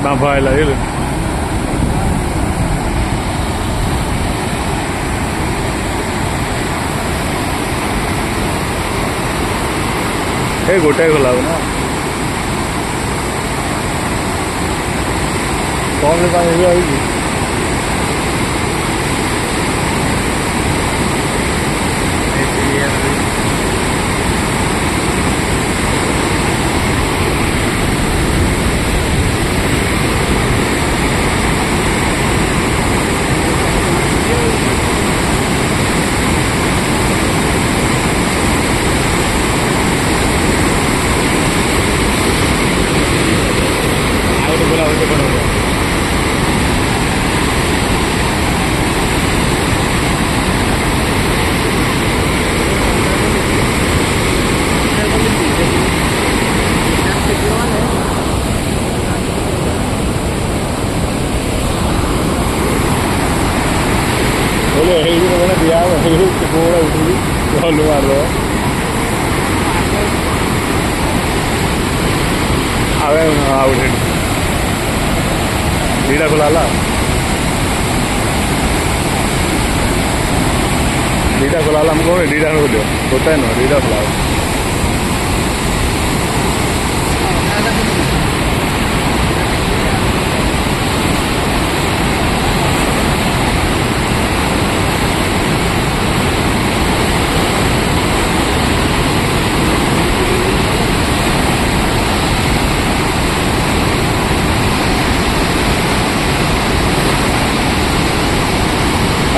बांफा आएगा ये गोटाए खोला ना कौन से पानी आएगी दिया उठी मार दो डीडा खुला हमको डीडा बोलो होता है ना डीडा खुला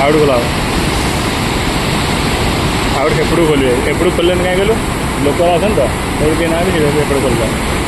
आउट खोला आउट खोलिए खोलन क्या लोक आसन तो ना खोल